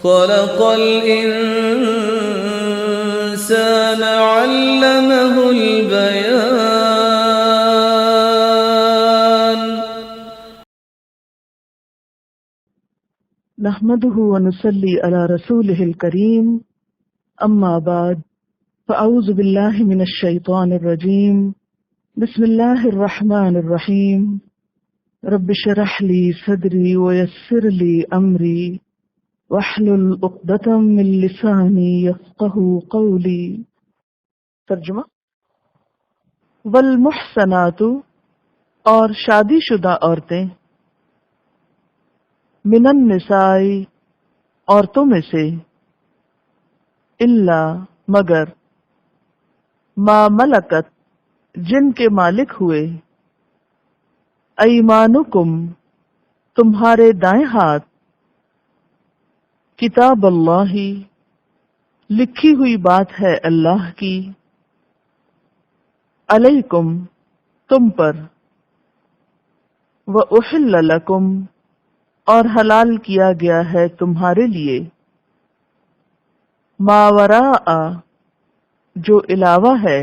خلق الإنسان علمه البيان. نحمده ونصلي على رسوله الكريم، أما بعد، فأعوذ بالله من الشيطان الرجيم. بسم الله الرحمن الرحيم. رب اشرح لي صدري ويسر لي أمري واحلل عقدة من لساني يفقهوا قولي. ترجمہ: والمحصنات، اور شادی شدہ عورتیں، من النساء، عورتوں میں سے، الا، مگر، ما ملکت، جن کے مالک ہوئے، ایمانکم، تمہارے دائیں ہاتھ، کتاب اللہ، لکھی ہوئی بات ہے اللہ کی، علیکم، تم پر، وَأُحِلَّ لَكُمْ، اور حلال کیا گیا ہے تمہارے لیے، ما وراء، جو علاوہ ہے،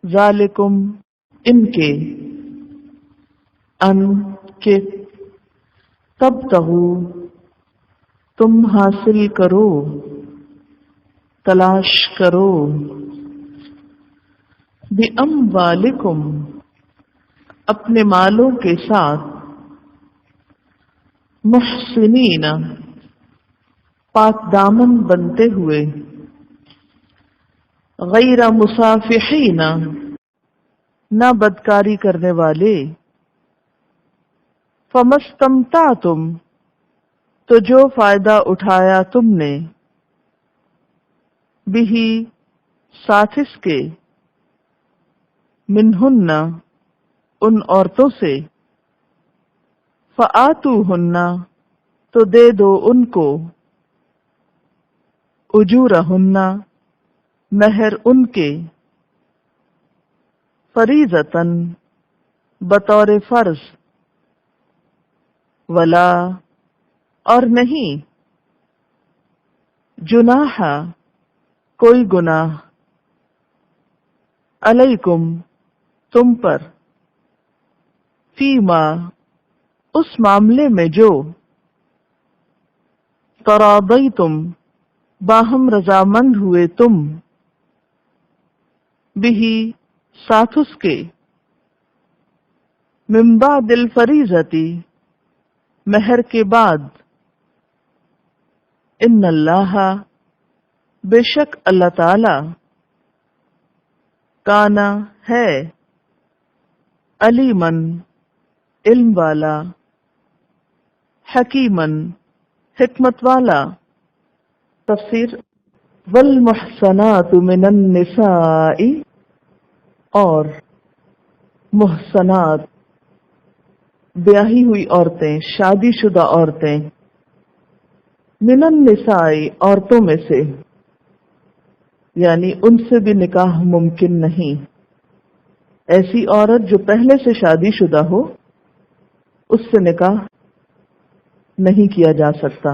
ذالکم، ان کے، ان کے، تبتغوا، تم حاصل کرو، تلاش کرو، بِأَمْوَالِكُمْ، اپنے مالوں کے ساتھ، محسنین، پاک دامن بنتے ہوئے، غیر مصافحین، نہ بدکاری کرنے والے، فمستمتعتم، تو جو فائدہ اٹھایا تم نے، بہی، ساتھ اس کے، منہن، ان عورتوں سے، فآتوہن، تو دے دو ان کو، اجورہن، مہر ان کے، فریضۃً، بطور فرض، ولا، اور نہیں، جناح، کوئی گناہ، علیکم، تم پر، فیما، اس معاملے میں جو، تراضیتم، باہم رضامند ہوئے تم، بہی، ساتھ اس کے، من بعد الفریضۃ، مہر کے بعد، ان اللہ، بے شک اللہ تعالی، کانا، ہے، علیمن، علم والا، حکیمن، حکمت والا. تفسیر: والمحصنات من النساء، اور محصنات، بیاہی ہوئی عورتیں، شادی شدہ عورتیں، من النساء، عورتوں میں سے، یعنی ان سے بھی نکاح ممکن نہیں. ایسی عورت جو پہلے سے شادی شدہ ہو، اس سے نکاح نہیں کیا جا سکتا.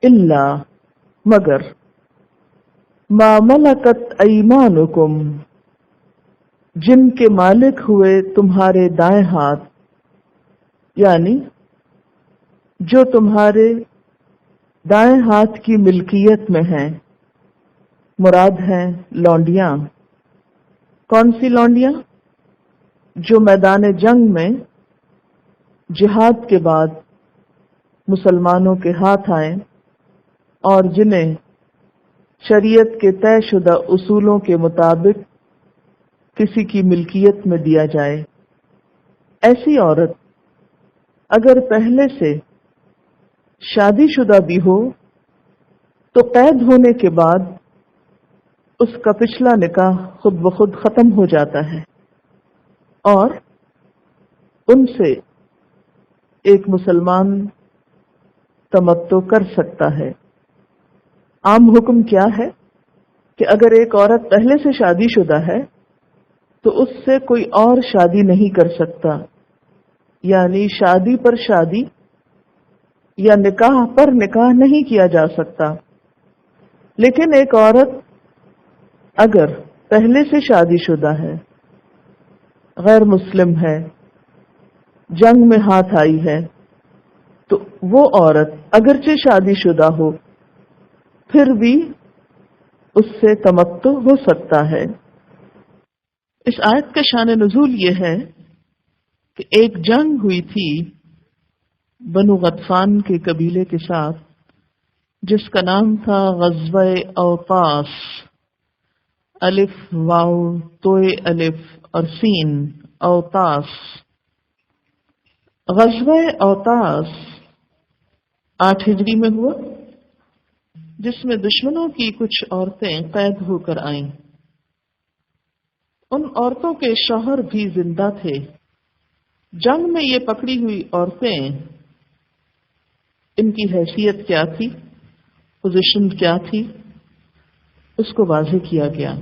الا، مگر، ما ملکت ایمانکم، جن کے مالک ہوئے تمہارے دائیں ہاتھ، یعنی جو تمہارے دائیں ہاتھ کی ملکیت میں ہیں. مراد ہیں لونڈیاں. کون سی لونڈیاں؟ جو میدان جنگ میں جہاد کے بعد مسلمانوں کے ہاتھ آئیں اور جنہیں شریعت کے طے شدہ اصولوں کے مطابق کسی کی ملکیت میں دیا جائے. ایسی عورت اگر پہلے سے شادی شدہ بھی ہو تو قید ہونے کے بعد اس کا پچھلا نکاح خود بخود ختم ہو جاتا ہے اور ان سے ایک مسلمان تمتع کر سکتا ہے. عام حکم کیا ہے کہ اگر ایک عورت پہلے سے شادی شدہ ہے تو اس سے کوئی اور شادی نہیں کر سکتا، یعنی شادی پر شادی یا نکاح پر نکاح نہیں کیا جا سکتا، لیکن ایک عورت اگر پہلے سے شادی شدہ ہے، غیر مسلم ہے، جنگ میں ہاتھ آئی ہے، تو وہ عورت اگرچہ شادی شدہ ہو پھر بھی اس سے تمتع ہو سکتا ہے۔ اس آیت کا شان نزول یہ ہے کہ ایک جنگ ہوئی تھی بنو غطفان کے قبیلے کے ساتھ، جس کا نام تھا غزوہ اوطاس، الف واو توئے الف اور سین، اوطاس۔ غزوہ اوطاس 8 ہجری میں ہوا، جس میں دشمنوں کی کچھ عورتیں قید ہو کر آئیں۔ ان عورتوں کے شوہر بھی زندہ تھے۔ جنگ میں یہ پکڑی ہوئی عورتیں، ان کی حیثیت کیا تھی، پوزیشن کیا تھی، اس کو واضح کیا گیا۔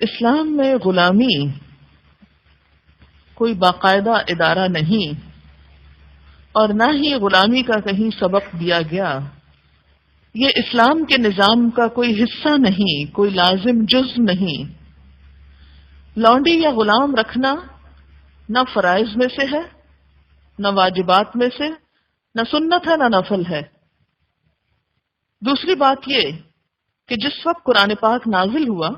اسلام میں غلامی کوئی باقاعدہ ادارہ نہیں، اور نہ ہی غلامی کا کہیں سبق دیا گیا۔ یہ اسلام کے نظام کا کوئی حصہ نہیں، کوئی لازم جز نہیں۔ لونڈی یا غلام رکھنا نہ فرائض میں سے ہے، نہ واجبات میں سے، نہ سنت ہے، نہ نفل ہے۔ دوسری بات یہ کہ جس وقت قرآن پاک نازل ہوا،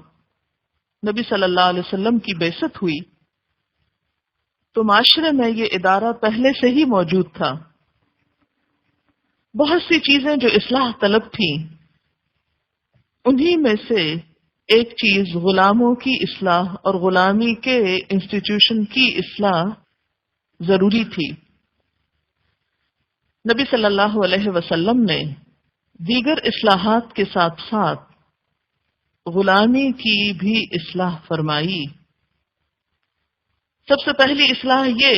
نبی صلی اللہ علیہ وسلم کی بعثت ہوئی، تو معاشرے میں یہ ادارہ پہلے سے ہی موجود تھا۔ بہت سی چیزیں جو اصلاح طلب تھیں، انہی میں سے ایک چیز غلاموں کی اصلاح اور غلامی کے انسٹیٹیوشن کی اصلاح ضروری تھی۔ نبی صلی اللہ علیہ وسلم نے دیگر اصلاحات کے ساتھ ساتھ غلامی کی بھی اصلاح فرمائی۔ سب سے پہلی اصلاح یہ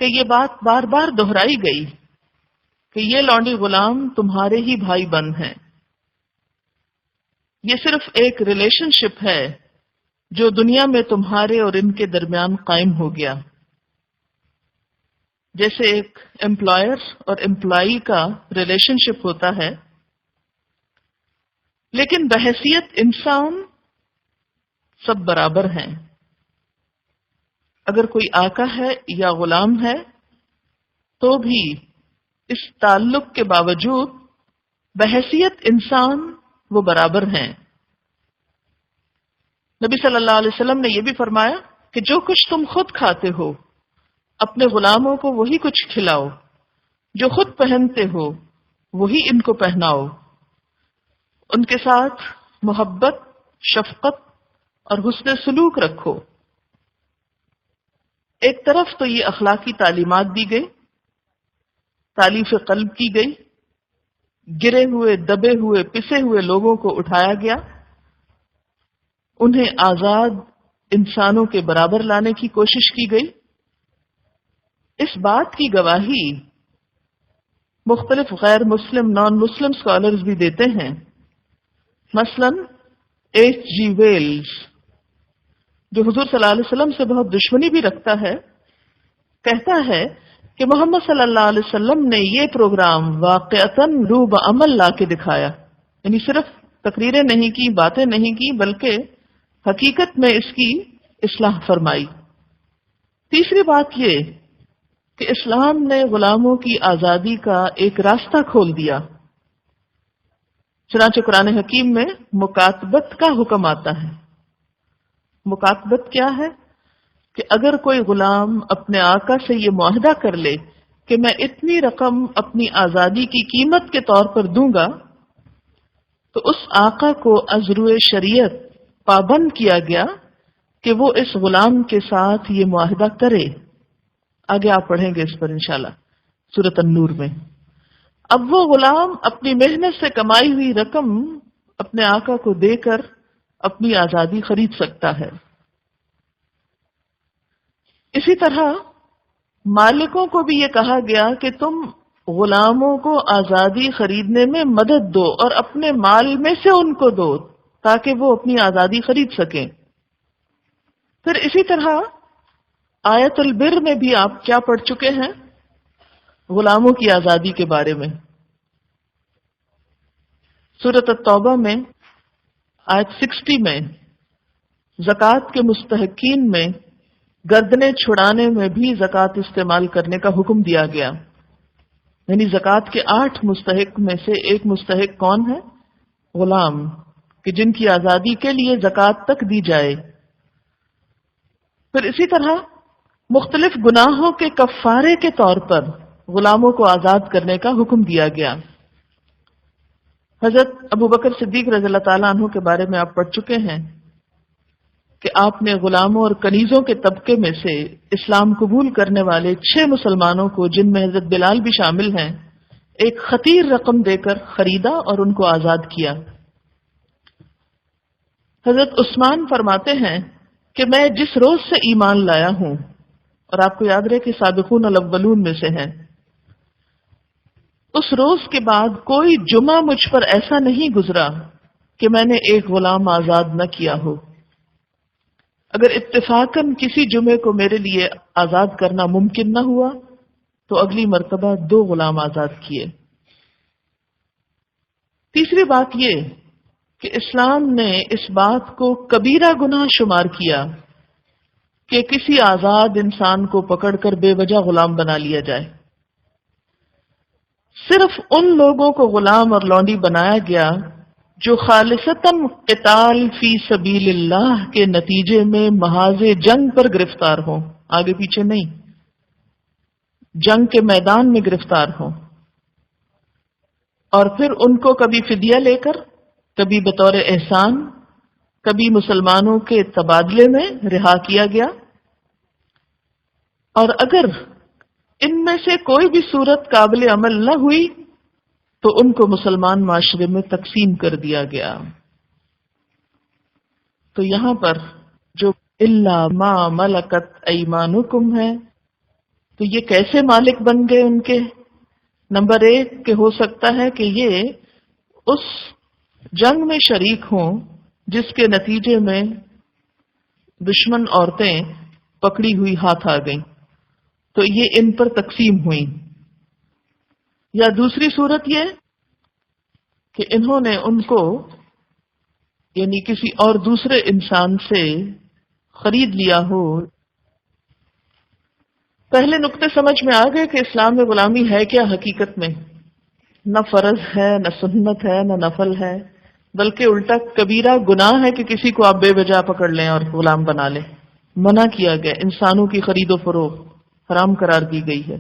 کہ یہ بات بار بار دہرائی گئی کہ یہ لونڈی غلام تمہارے ہی بھائی بند ہیں۔ یہ صرف ایک ریلیشن شپ ہے جو دنیا میں تمہارے اور ان کے درمیان قائم ہو گیا، جیسے ایک امپلائر اور امپلائی کا ریلیشن شپ ہوتا ہے، لیکن بحیثیت انسان سب برابر ہیں۔ اگر کوئی آقا ہے یا غلام ہے تو بھی اس تعلق کے باوجود بحیثیت انسان وہ برابر ہیں۔ نبی صلی اللہ علیہ وسلم نے یہ بھی فرمایا کہ جو کچھ تم خود کھاتے ہو اپنے غلاموں کو وہی کچھ کھلاؤ، جو خود پہنتے ہو وہی ان کو پہناؤ، ان کے ساتھ محبت، شفقت اور حسن سلوک رکھو۔ ایک طرف تو یہ اخلاقی تعلیمات دی گئی، تالیف قلب کی گئی، گرے ہوئے، دبے ہوئے، پسے ہوئے لوگوں کو اٹھایا گیا، انہیں آزاد انسانوں کے برابر لانے کی کوشش کی گئی۔ اس بات کی گواہی مختلف غیر مسلم، نان مسلم اسکالرز بھی دیتے ہیں۔ مثلا H.G. ویلز، جو حضور صلی اللہ علیہ وسلم سے بہت دشمنی بھی رکھتا ہے، کہتا ہے کہ محمد صلی اللہ علیہ وسلم نے یہ پروگرام واقعتاً روح بعمل لا کے دکھایا، یعنی صرف تقریریں نہیں کی، باتیں نہیں کی، بلکہ حقیقت میں اس کی اصلاح فرمائی۔ تیسری بات یہ کہ اسلام نے غلاموں کی آزادی کا ایک راستہ کھول دیا۔ چنانچہ قرآن حکیم میں مکاتبت کا حکم آتا ہے۔ مکاتبت کیا ہے؟ کہ اگر کوئی غلام اپنے آقا سے یہ معاہدہ کر لے کہ میں اتنی رقم اپنی آزادی کی قیمت کے طور پر دوں گا، تو اس آقا کو از روئے شریعت پابند کیا گیا کہ وہ اس غلام کے ساتھ یہ معاہدہ کرے۔ آگے آپ پڑھیں گے اس پر انشاءاللہ سورۃ النور میں۔ اب وہ غلام اپنی محنت سے کمائی ہوئی رقم اپنے آقا کو دے کر اپنی آزادی خرید سکتا ہے۔ اسی طرح مالکوں کو بھی یہ کہا گیا کہ تم غلاموں کو آزادی خریدنے میں مدد دو اور اپنے مال میں سے ان کو دو تاکہ وہ اپنی آزادی خرید سکیں۔ پھر اسی طرح آیت البر میں بھی آپ کیا پڑھ چکے ہیں غلاموں کی آزادی کے بارے میں۔ سورۃ التوبہ میں آیت 60 میں زکوٰۃ کے مستحقین میں گردنیں چھڑانے میں بھی زکوٰۃ استعمال کرنے کا حکم دیا گیا، یعنی زکوٰۃ کے 8 مستحق میں سے ایک مستحق کون ہے؟ غلام، کہ جن کی آزادی کے لیے زکوٰۃ تک دی جائے۔ پھر اسی طرح مختلف گناہوں کے کفارے کے طور پر غلاموں کو آزاد کرنے کا حکم دیا گیا۔ حضرت ابو بکر صدیق رضی اللہ تعالیٰ عنہ کے بارے میں آپ پڑھ چکے ہیں کہ آپ نے غلاموں اور کنیزوں کے طبقے میں سے اسلام قبول کرنے والے 6 مسلمانوں کو، جن میں حضرت بلال بھی شامل ہیں، ایک خطیر رقم دے کر خریدا اور ان کو آزاد کیا۔ حضرت عثمان فرماتے ہیں کہ میں جس روز سے ایمان لایا ہوں، اور آپ کو یاد رہے کہ سابقون الاولون میں سے ہیں، اس روز کے بعد کوئی جمعہ مجھ پر ایسا نہیں گزرا کہ میں نے ایک غلام آزاد نہ کیا ہو۔ اگر اتفاقاً کسی جمعے کو میرے لیے آزاد کرنا ممکن نہ ہوا تو اگلی مرتبہ 2 غلام آزاد کیے۔ تیسری بات یہ کہ اسلام نے اس بات کو کبیرہ گناہ شمار کیا کہ کسی آزاد انسان کو پکڑ کر بے وجہ غلام بنا لیا جائے۔ صرف ان لوگوں کو غلام اور لونڈی بنایا گیا جو خالصتاً قتال فی سبیل اللہ کے نتیجے میں محاذ جنگ پر گرفتار ہوں، آگے پیچھے نہیں، جنگ کے میدان میں گرفتار ہوں، اور پھر ان کو کبھی فدیہ لے کر، کبھی بطور احسان، کبھی مسلمانوں کے تبادلے میں رہا کیا گیا، اور اگر ان میں سے کوئی بھی صورت قابل عمل نہ ہوئی تو ان کو مسلمان معاشرے میں تقسیم کر دیا گیا۔ تو یہاں پر جو الا ما ملکت ایمانکم ہے، تو یہ کیسے مالک بن گئے ان کے؟ نمبر 1 کہ ہو سکتا ہے کہ یہ اس جنگ میں شریک ہوں جس کے نتیجے میں دشمن عورتیں پکڑی ہوئی ہاتھ آ گئیں، تو یہ ان پر تقسیم ہوئیں۔ یا دوسری صورت یہ کہ انہوں نے ان کو یعنی کسی اور دوسرے انسان سے خرید لیا ہو۔ پہلے نقطے سمجھ میں آ گئے کہ اسلام میں غلامی ہے کیا حقیقت میں؟ نہ فرض ہے، نہ سنت ہے، نہ نفل ہے، بلکہ الٹا کبیرہ گناہ ہے کہ کسی کو آپ بے وجہ پکڑ لیں اور غلام بنا لیں۔ منع کیا گیا، انسانوں کی خرید و فروخت حرام قرار دی گئی ہے،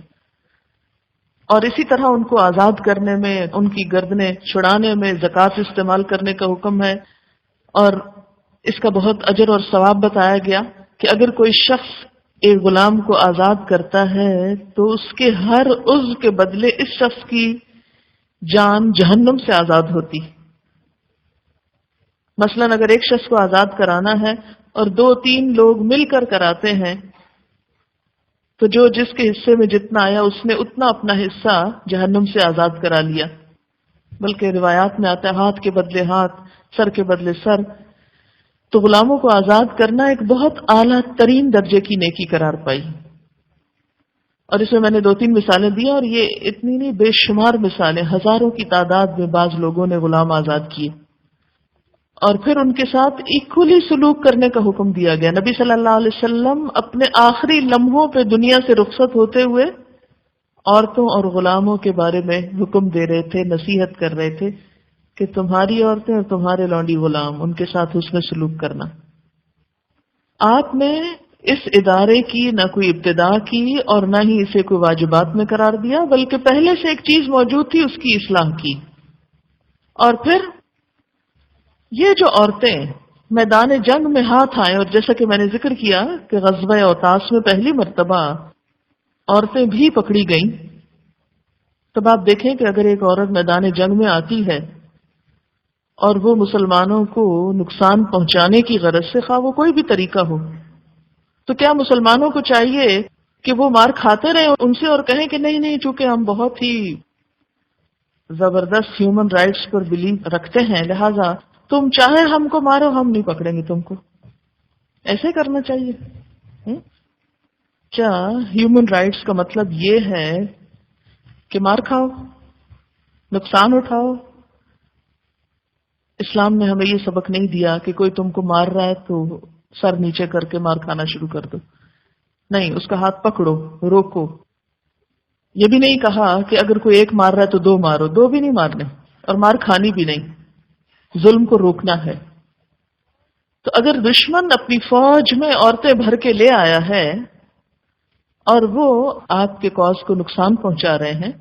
اور اسی طرح ان کو آزاد کرنے میں، ان کی گردنیں چھڑانے میں زکوٰۃ استعمال کرنے کا حکم ہے، اور اس کا بہت اجر اور ثواب بتایا گیا کہ اگر کوئی شخص ایک غلام کو آزاد کرتا ہے تو اس کے ہر عضو کے بدلے اس شخص کی جان جہنم سے آزاد ہوتی۔ مثلا اگر ایک شخص کو آزاد کرانا ہے اور 2-3 لوگ مل کر کراتے ہیں تو جو جس کے حصے میں جتنا آیا اس نے اتنا اپنا حصہ جہنم سے آزاد کرا لیا۔ بلکہ روایات میں آتا ہے ہاتھ کے بدلے ہاتھ، سر کے بدلے سر۔ تو غلاموں کو آزاد کرنا ایک بہت اعلیٰ ترین درجے کی نیکی قرار پائی، اور اس میں میں نے 2-3 مثالیں دی، اور یہ اتنی نہیں بے شمار مثالیں، ہزاروں کی تعداد میں بعض لوگوں نے غلام آزاد کیے، اور پھر ان کے ساتھ ایکولی سلوک کرنے کا حکم دیا گیا۔ نبی صلی اللہ علیہ وسلم اپنے آخری لمحوں پہ دنیا سے رخصت ہوتے ہوئے عورتوں اور غلاموں کے بارے میں حکم دے رہے تھے، نصیحت کر رہے تھے کہ تمہاری عورتیں اور تمہارے لونڈی غلام، ان کے ساتھ حسن سلوک کرنا۔ آپ نے اس ادارے کی نہ کوئی ابتدا کی اور نہ ہی اسے کوئی واجبات میں قرار دیا، بلکہ پہلے سے ایک چیز موجود تھی، اس کی اصلاح کی۔ اور پھر یہ جو عورتیں میدان جنگ میں ہاتھ آئیں، اور جیسا کہ میں نے ذکر کیا کہ غزوہ اوتاس میں پہلی مرتبہ عورتیں بھی پکڑی گئیں، تب آپ دیکھیں کہ اگر ایک عورت میدان جنگ میں آتی ہے اور وہ مسلمانوں کو نقصان پہنچانے کی غرض سے، خواہ وہ کوئی بھی طریقہ ہو، تو کیا مسلمانوں کو چاہیے کہ وہ مار کھاتے رہیں ان سے اور کہیں کہ نہیں نہیں، چونکہ ہم بہت ہی زبردست ہیومن رائٹس پر بلیو رکھتے ہیں، لہذا تم چاہے ہم کو مارو، ہم نہیں پکڑیں گے تم کو؟ ایسے کرنا چاہیے؟ کیا ہیومن رائٹس کا مطلب یہ ہے کہ مار کھاؤ، نقصان اٹھاؤ. اسلام نے ہمیں یہ سبق نہیں دیا کہ کوئی تم کو مار رہا ہے تو سر نیچے کر کے مار کھانا شروع کر دو. نہیں، اس کا ہاتھ پکڑو، روکو. یہ بھی نہیں کہا کہ اگر کوئی ایک مار رہا ہے تو دو مارو، دو بھی نہیں مارنے، اور مار کھانی بھی نہیں. ظلم کو روکنا ہے. تو اگر دشمن اپنی فوج میں عورتیں بھر کے لے آیا ہے اور وہ آپ کے کاز کو نقصان پہنچا رہے ہیں،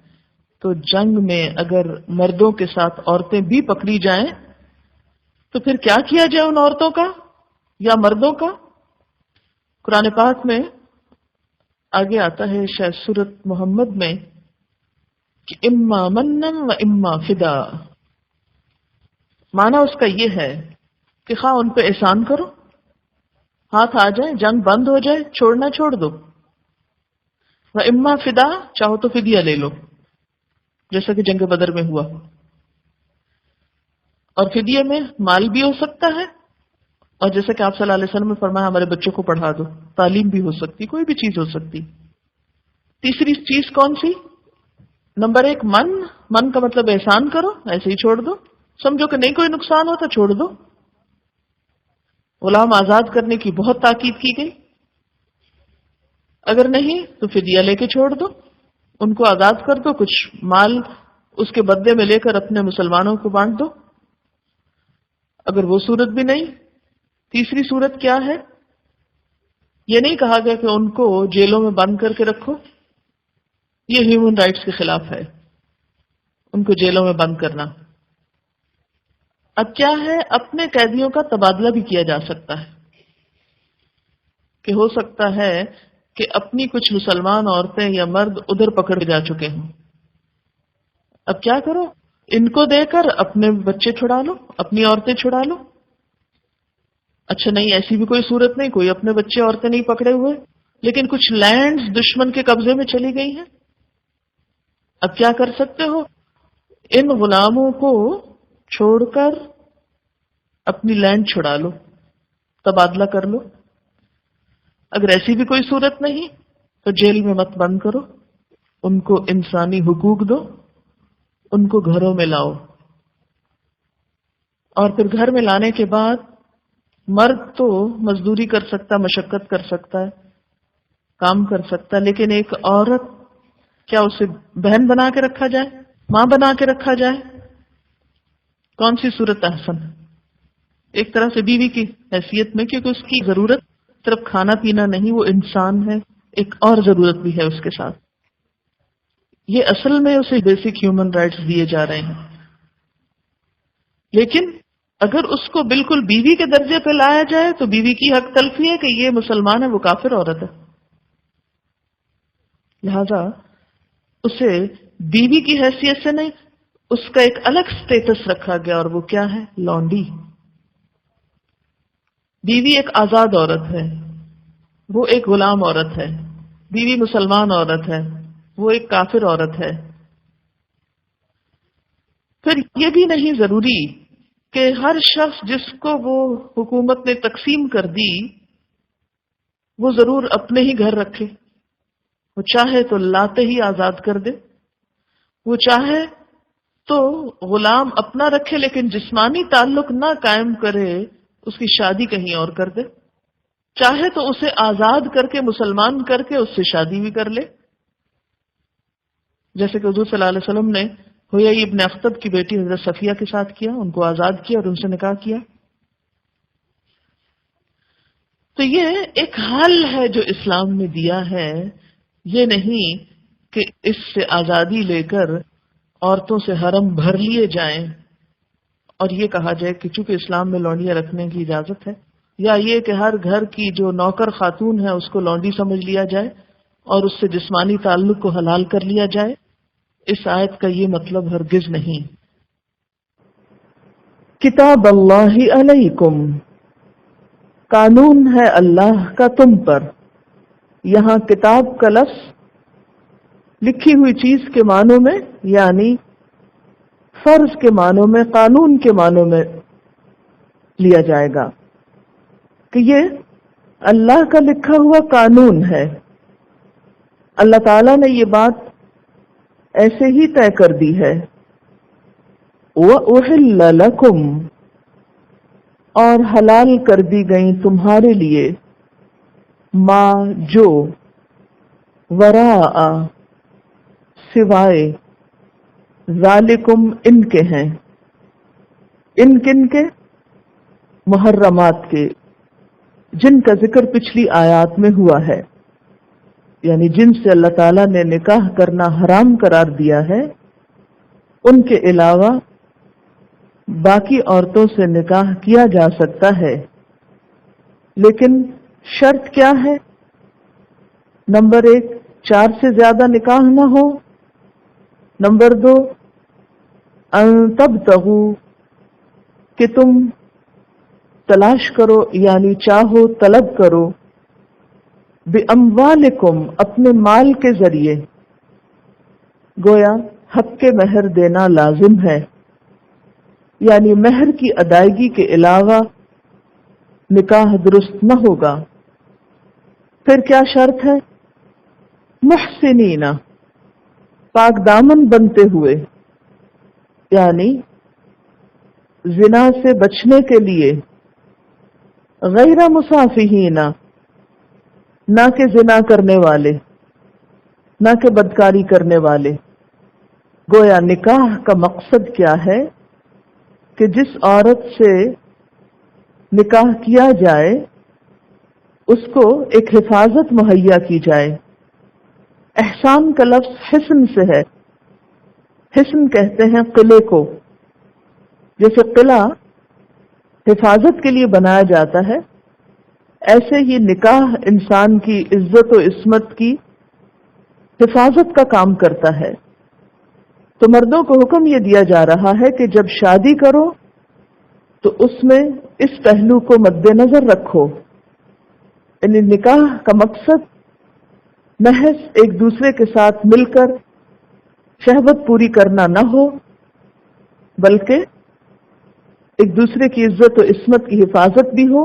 تو جنگ میں اگر مردوں کے ساتھ عورتیں بھی پکڑی جائیں تو پھر کیا کیا جائے ان عورتوں کا یا مردوں کا؟ قرآن پاک میں آگے آتا ہے شاید سورۃ محمد میں کہ اما منن و اما فدا. معنی اس کا یہ ہے کہ خواہ ان پہ احسان کرو، ہاتھ آ جائے، جنگ بند ہو جائے، چھوڑنا چھوڑ دو، و اما فدا، چاہو تو فدیہ لے لو، جیسا کہ جنگ بدر میں ہوا. اور فدیے میں مال بھی ہو سکتا ہے، اور جیسا کہ آپ صلی اللہ علیہ وسلم نے فرمایا ہمارے بچوں کو پڑھا دو، تعلیم بھی ہو سکتی، کوئی بھی چیز ہو سکتی. تیسری چیز کون سی؟ نمبر 1 من کا مطلب احسان کرو، ایسے ہی چھوڑ دو. سمجھو کہ نہیں کوئی نقصان ہو تو چھوڑ دو. غلام آزاد کرنے کی بہت تاکید کی گئی. اگر نہیں تو فدیہ لے کے چھوڑ دو، ان کو آزاد کر دو، کچھ مال اس کے بدلے میں لے کر اپنے مسلمانوں کو بانٹ دو. اگر وہ صورت بھی نہیں، تیسری صورت کیا ہے؟ یہ نہیں کہا گیا کہ ان کو جیلوں میں بند کر کے رکھو، یہ ہیومن رائٹس کے خلاف ہے ان کو جیلوں میں بند کرنا. اب کیا ہے، اپنے قیدیوں کا تبادلہ بھی کیا جا سکتا ہے کہ ہو سکتا ہے کہ اپنی کچھ مسلمان عورتیں یا مرد ادھر پکڑ کے جا چکے ہوں. اب کیا کرو، ان کو دے کر اپنے بچے چھڑا لو، اپنی عورتیں چھڑا لو. اچھا نہیں، ایسی بھی کوئی صورت نہیں، کوئی اپنے بچے عورتیں نہیں پکڑے ہوئے، لیکن کچھ لینڈز دشمن کے قبضے میں چلی گئی ہیں. اب کیا کر سکتے ہو، ان غلاموں کو چھوڑ کر اپنی لینڈ چھڑا لو، تبادلہ کر لو. اگر ایسی بھی کوئی صورت نہیں تو جیل میں مت بند کرو، ان کو انسانی حقوق دو، ان کو گھروں میں لاؤ. اور پھر گھر میں لانے کے بعد مرد تو مزدوری کر سکتا، مشقت کر سکتا ہے، کام کر سکتا ہے، لیکن ایک عورت، کیا اسے بہن بنا کے رکھا جائے، ماں بنا کے رکھا جائے؟ کون سی صورت احسن ہے؟ ایک طرح سے بیوی کی حیثیت میں، کیونکہ اس کی ضرورت صرف کھانا پینا نہیں، وہ انسان ہے، ایک اور ضرورت بھی ہے اس کے ساتھ. یہ اصل میں اسے بیسک ہیومن رائٹس دیے جا رہے ہیں. لیکن اگر اس کو بالکل بیوی کے درجے پہ لایا جائے تو بیوی کی حق تلفی ہے کہ یہ مسلمان ہے، وہ کافر عورت ہے. لہذا اسے بیوی کی حیثیت سے نہیں، اس کا ایک الگ سٹیٹس رکھا گیا، اور وہ کیا ہے؟ لونڈی. بیوی ایک آزاد عورت ہے، وہ ایک غلام عورت ہے. بیوی مسلمان عورت ہے، وہ ایک کافر عورت ہے. پھر یہ بھی نہیں ضروری کہ ہر شخص جس کو وہ حکومت نے تقسیم کر دی وہ ضرور اپنے ہی گھر رکھے. وہ چاہے تو لاتے ہی آزاد کر دے، وہ چاہے تو غلام اپنا رکھے لیکن جسمانی تعلق نہ قائم کرے، اس کی شادی کہیں اور کر دے. چاہے تو اسے آزاد کر کے مسلمان کر کے اس سے شادی بھی کر لے، جیسے کہ حضور صلی اللہ علیہ وسلم نے حیی ابن اخطب کی بیٹی حضرت صفیہ کے ساتھ کیا، ان کو آزاد کیا اور ان سے نکاح کیا. تو یہ ایک حل ہے جو اسلام نے دیا ہے، یہ نہیں کہ اس سے آزادی لے کر عورتوں سے حرم بھر لیے جائیں اور یہ کہا جائے کہ چونکہ اسلام میں لونڈیاں رکھنے کی اجازت ہے، یا یہ کہ ہر گھر کی جو نوکر خاتون ہے اس کو لونڈی سمجھ لیا جائے اور اس سے جسمانی تعلق کو حلال کر لیا جائے. اس آیت کا یہ مطلب ہرگز نہیں. کتاب اللہ علیکم، قانون ہے اللہ کا تم پر. یہاں کتاب کا لفظ لکھی ہوئی چیز کے معنوں میں، یعنی فرض کے معنوں میں، قانون کے معنوں میں لیا جائے گا کہ یہ اللہ کا لکھا ہوا قانون ہے. اللہ تعالیٰ نے یہ بات ایسے ہی طے کر دی ہے. وَأُحِلَّ لَكُمْ اور حلال کر دی گئیں تمہارے لیے ما جو وراء سوائے ذالکم ان کے ہیں. ان کن کے؟ محرمات کے، جن کا ذکر پچھلی آیات میں ہوا ہے، یعنی جن سے اللہ تعالیٰ نے نکاح کرنا حرام قرار دیا ہے، ان کے علاوہ باقی عورتوں سے نکاح کیا جا سکتا ہے. لیکن شرط کیا ہے؟ نمبر 1 4 سے زیادہ نکاح نہ ہو. نمبر 2 ان تبتغوا کہ تم تلاش کرو یعنی چاہو طلب کرو بِأَمْوَالِكُمْ اپنے مال کے ذریعے. گویا حق کے مہر دینا لازم ہے، یعنی مہر کی ادائیگی کے علاوہ نکاح درست نہ ہوگا. پھر کیا شرط ہے؟ محسنین پاک دامن بنتے ہوئے، یعنی زنا سے بچنے کے لیے. غیر مسافحین نہ کہ زنا کرنے والے، نہ کہ بدکاری کرنے والے. گویا نکاح کا مقصد کیا ہے کہ جس عورت سے نکاح کیا جائے اس کو ایک حفاظت مہیا کی جائے. احسان کا لفظ حسن سے ہے. حسن کہتے ہیں قلعے کو. جیسے قلعہ حفاظت کے لیے بنایا جاتا ہے، ایسے ہی نکاح انسان کی عزت و عصمت کی حفاظت کا کام کرتا ہے. تو مردوں کو حکم یہ دیا جا رہا ہے کہ جب شادی کرو تو اس میں اس پہلو کو مد نظر رکھو. یعنی نکاح کا مقصد محض ایک دوسرے کے ساتھ مل کر شہوت پوری کرنا نہ ہو، بلکہ ایک دوسرے کی عزت و عصمت کی حفاظت بھی ہو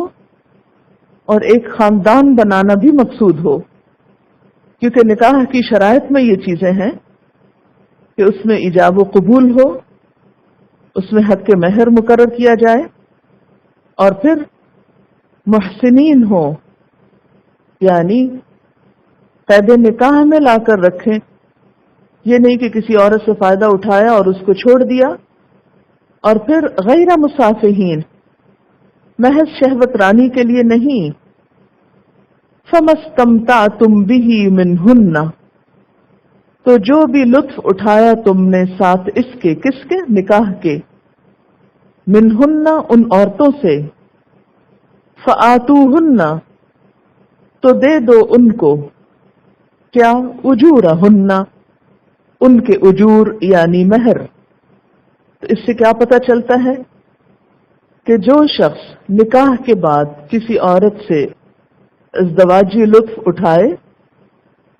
اور ایک خاندان بنانا بھی مقصود ہو. کیونکہ نکاح کی شرائط میں یہ چیزیں ہیں کہ اس میں ایجاب و قبول ہو، اس میں حق کے مہر مقرر کیا جائے، اور پھر محسنین ہو، یعنی قید نکاح میں لا کر رکھیں. یہ نہیں کہ کسی عورت سے فائدہ اٹھایا اور اس کو چھوڑ دیا. اور پھر غیر مسافحین محض شہوت رانی کے لیے نہیں. فَمَسْتَمْتَعْتُمْ بِهِ مِنْهُنَّ تو جو بھی لطف اٹھایا تم نے ساتھ اس کے، کس کے؟ نکاح کے. منہن ان عورتوں سے. فآتوہن تو دے دو ان کو. کیا؟ اجورہن ان کے اجور یعنی مہر. تو اس سے کیا پتہ چلتا ہے کہ جو شخص نکاح کے بعد کسی عورت سے ازدواجی لطف اٹھائے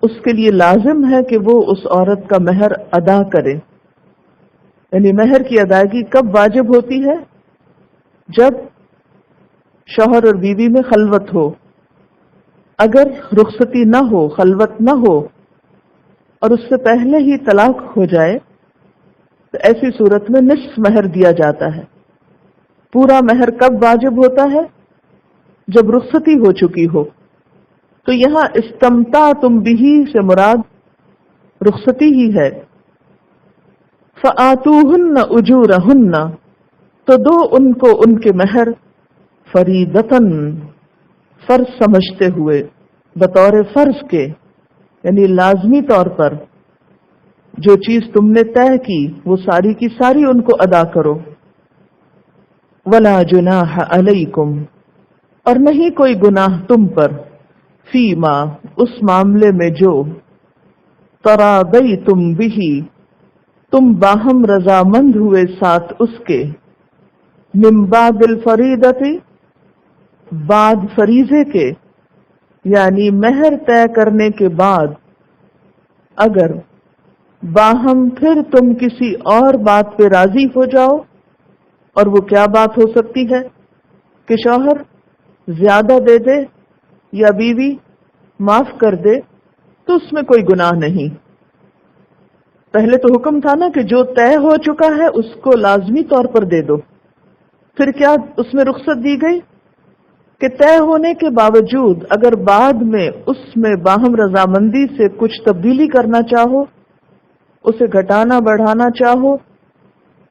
اس کے لیے لازم ہے کہ وہ اس عورت کا مہر ادا کرے. یعنی مہر کی ادائیگی کب واجب ہوتی ہے؟ جب شوہر اور بیوی میں خلوت ہو. اگر رخصتی نہ ہو، خلوت نہ ہو اور اس سے پہلے ہی طلاق ہو جائے تو ایسی صورت میں نصف مہر دیا جاتا ہے. پورا مہر کب واجب ہوتا ہے؟ جب رخصتی ہو چکی ہو. تو یہاں استمتعتم بہ سے مراد رخصتی ہی ہے. فآتوہن اجورہن تو دو ان کو ان کے مہر فریضتاً فرض سمجھتے ہوئے، بطور فرض کے، یعنی لازمی طور پر جو چیز تم نے طے کی وہ ساری کی ساری ان کو ادا کرو. ولا جناح علیکم اور نہیں کوئی گناہ تم پر، فیما اس معاملے میں جو تراضیتم بہ تم باہم رضامند ہوئے ساتھ اس کے، من بعد الفریضۃ بعد فریضے کے، یعنی مہر طے کرنے کے بعد اگر باہم پھر تم کسی اور بات پہ راضی ہو جاؤ. اور وہ کیا بات ہو سکتی ہے کہ شوہر زیادہ دے دے یا بیوی معاف کر دے تو اس میں کوئی گناہ نہیں. پہلے تو حکم تھا نا کہ جو طے ہو چکا ہے اس کو لازمی طور پر دے دو. پھر کیا اس میں رخصت دی گئی کہ طے ہونے کے باوجود اگر بعد میں اس میں باہم رضامندی سے کچھ تبدیلی کرنا چاہو، اسے گھٹانا بڑھانا چاہو،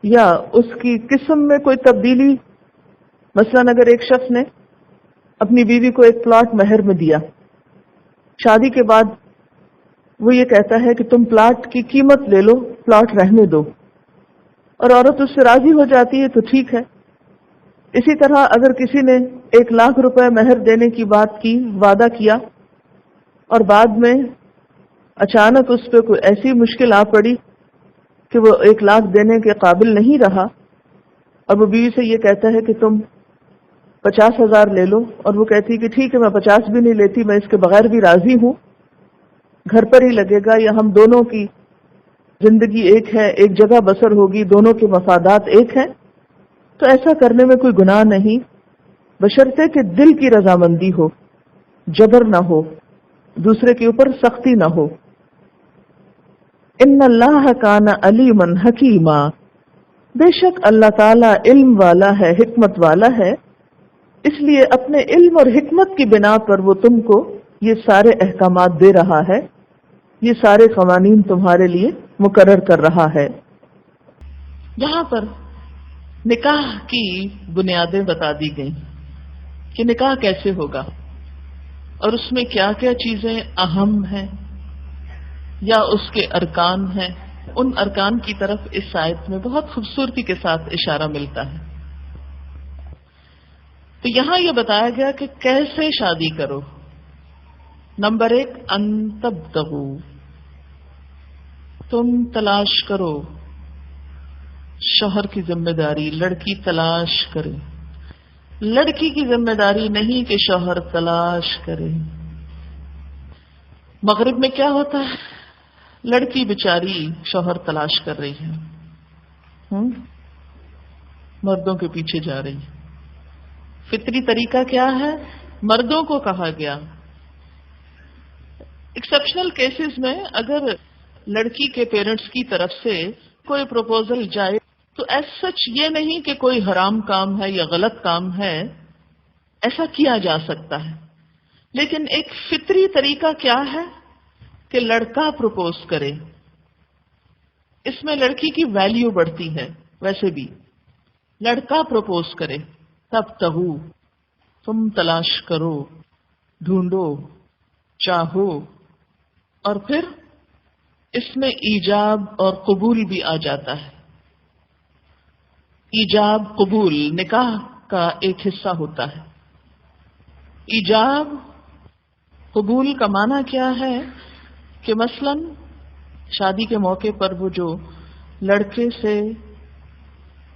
یا اس کی قسم میں کوئی تبدیلی، مثلاً اگر ایک شخص نے اپنی بیوی کو ایک پلاٹ مہر میں دیا، شادی کے بعد وہ یہ کہتا ہے کہ تم پلاٹ کی قیمت لے لو، پلاٹ رہنے دو، اور عورت اس سے راضی ہو جاتی ہے تو ٹھیک ہے. اسی طرح اگر کسی نے 1,00,000 روپے مہر دینے کی بات کی، وعدہ کیا، اور بعد میں اچانک اس پہ کوئی ایسی مشکل آ پڑی کہ وہ 1,00,000 دینے کے قابل نہیں رہا، اور وہ بیوی سے یہ کہتا ہے کہ تم 50,000 لے لو، اور وہ کہتی کہ ٹھیک ہے میں 50 بھی نہیں لیتی، میں اس کے بغیر بھی راضی ہوں، گھر پر ہی لگے گا، یا ہم دونوں کی زندگی ایک ہے، ایک جگہ بسر ہوگی، دونوں کے مفادات ایک ہیں، تو ایسا کرنے میں کوئی گناہ نہیں، بشرطے کہ دل کی رضامندی ہو، جبر نہ ہو، دوسرے کے اوپر سختی نہ ہو. ان اللہ کان علیما حکیما، بے شک اللہ تعالی علم والا ہے، حکمت والا ہے، اس لیے اپنے علم اور حکمت کی بنا پر وہ تم کو یہ سارے احکامات دے رہا ہے، یہ سارے قوانین تمہارے لیے مقرر کر رہا ہے. یہاں پر نکاح کی بنیادیں بتا دی گئیں کہ نکاح کیسے ہوگا، اور اس میں کیا کیا چیزیں اہم ہیں یا اس کے ارکان ہیں. ان ارکان کی طرف اس آیت میں بہت خوبصورتی کے ساتھ اشارہ ملتا ہے. تو یہاں یہ بتایا گیا کہ کیسے شادی کرو. نمبر 1، ان تبتغوا، تم تلاش کرو. شوہر کی ذمہ داری لڑکی تلاش کرے، لڑکی کی ذمہ داری نہیں کہ شوہر تلاش کرے. مغرب میں کیا ہوتا ہے، لڑکی بیچاری شوہر تلاش کر رہی ہے، مردوں کے پیچھے جا رہی ہے. فطری طریقہ کیا ہے، مردوں کو کہا گیا ایکسیپشنل کیسز میں اگر لڑکی کے پیرنٹس کی طرف سے کوئی پروپوزل جائے تو ایز سچ یہ نہیں کہ کوئی حرام کام ہے یا غلط کام ہے، ایسا کیا جا سکتا ہے. لیکن ایک فطری طریقہ کیا ہے کہ لڑکا پروپوز کرے، اس میں لڑکی کی ویلیو بڑھتی ہے. ویسے بھی لڑکا پروپوز کرے، تب تغو، تم تلاش کرو، ڈھونڈو، چاہو، اور پھر اس میں ایجاب اور قبول بھی آ جاتا ہے. ایجاب قبول نکاح کا ایک حصہ ہوتا ہے. ایجاب قبول کا معنی کیا ہے کہ مثلا شادی کے موقع پر وہ جو لڑکے سے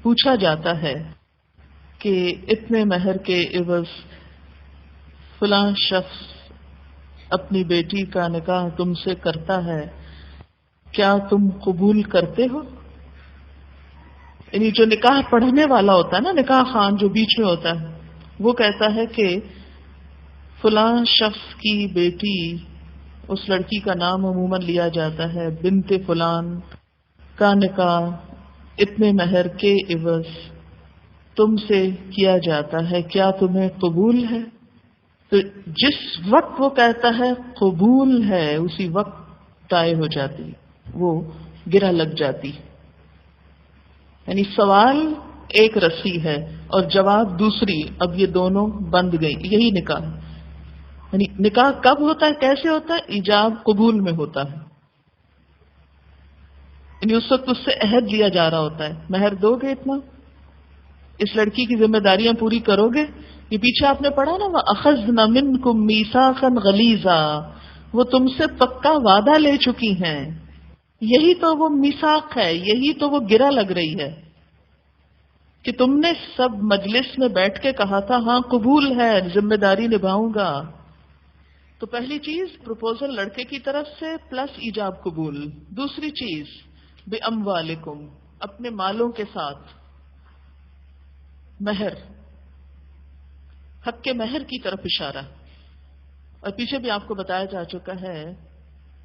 پوچھا جاتا ہے کہ اتنے مہر کے عوض فلاں شخص اپنی بیٹی کا نکاح تم سے کرتا ہے، کیا تم قبول کرتے ہو؟ یعنی جو نکاح پڑھنے والا ہوتا ہے نا، نکاح خان جو بیچ میں ہوتا ہے، وہ کہتا ہے کہ فلاں شخص کی بیٹی، اس لڑکی کا نام عموماً لیا جاتا ہے، بنت فلان کا نکاح اتنے مہر کے عوض تم سے کیا جاتا ہے، کیا تمہیں قبول ہے؟ تو جس وقت وہ کہتا ہے قبول ہے، اسی وقت طے ہو جاتی، وہ گرہ لگ جاتی. یعنی سوال ایک رسی ہے اور جواب دوسری، اب یہ دونوں بند گئی. یہی نکاح. یعنی نکاح کب ہوتا ہے، کیسے ہوتا ہے؟ ایجاب قبول میں ہوتا ہے. یعنی اس وقت اس سے عہد لیا جا رہا ہوتا ہے، مہر دو گے اتنا، اس لڑکی کی ذمہ داریاں پوری کرو گے. یہ پیچھے آپ نے پڑھا نا، وَأَخَذْنَ مِنْكُمْ مِيثَاقًا غَلِيظًا، وہ تم سے پکا وعدہ لے چکی ہیں. یہی تو وہ میثاق ہے، یہی تو وہ گرہ لگ رہی ہے کہ تم نے سب مجلس میں بیٹھ کے کہا تھا ہاں قبول ہے، ذمہ داری نبھاؤں گا. تو پہلی چیز پروپوزل لڑکے کی طرف سے پلس ایجاب قبول. دوسری چیز بِأَمْوَالِكُمْ، اپنے مالوں کے ساتھ مہر، حق کے مہر کی طرف اشارہ. اور پیچھے بھی آپ کو بتایا جا چکا ہے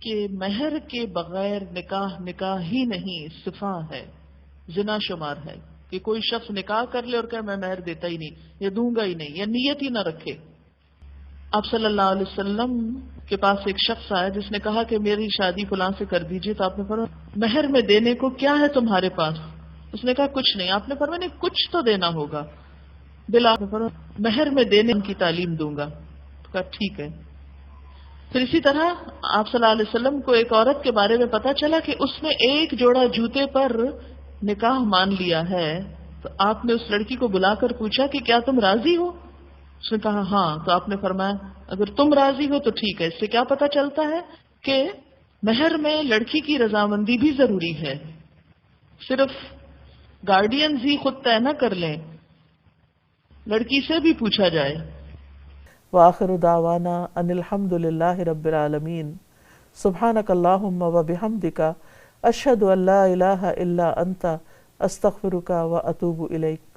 کہ مہر کے بغیر نکاح ہی نہیں، صفا ہے، زنا شمار ہے، کہ کوئی شخص نکاح کر لے اور کہ میں مہر دیتا ہی نہیں یا دوں گا ہی نہیں یا نیت ہی نہ رکھے. آپ صلی اللہ علیہ وسلم کے پاس ایک شخص آیا جس نے کہا کہ میری شادی فلاں سے کر دیجیے. تو آپ نے فرمایا مہر میں دینے کو کیا ہے تمہارے پاس؟ اس نے کہا کچھ نہیں. آپ نے فرمایا نہیں کچھ تو دینا ہوگا. آپ نے فرمایا مہر میں دینے کی تعلیم دوں گا. تو کہا ٹھیک ہے. پھر اسی طرح آپ صلی اللہ علیہ وسلم کو ایک عورت کے بارے میں پتا چلا کہ اس نے ایک جوڑا جوتے پر نکاح مان لیا ہے. تو آپ نے اس لڑکی کو بلا کر پوچھا کہ کیا تم راضی ہو؟ اس نے کہا ہاں. تو آپ نے فرمایا اگر تم راضی ہو تو ٹھیک ہے. اس سے کیا پتا چلتا ہے کہ مہر میں لڑکی کی رضامندی بھی ضروری ہے. صرف گارڈینز ہی خود طے نہ کر لیں، لڑکی سے بھی پوچھا جائے. وآخر دعوانا ان الحمد للہ رب العالمین. سبحانک اللہم وبحمدک اشہد ان لا الہ الا انت استغفرک واتوب الیک.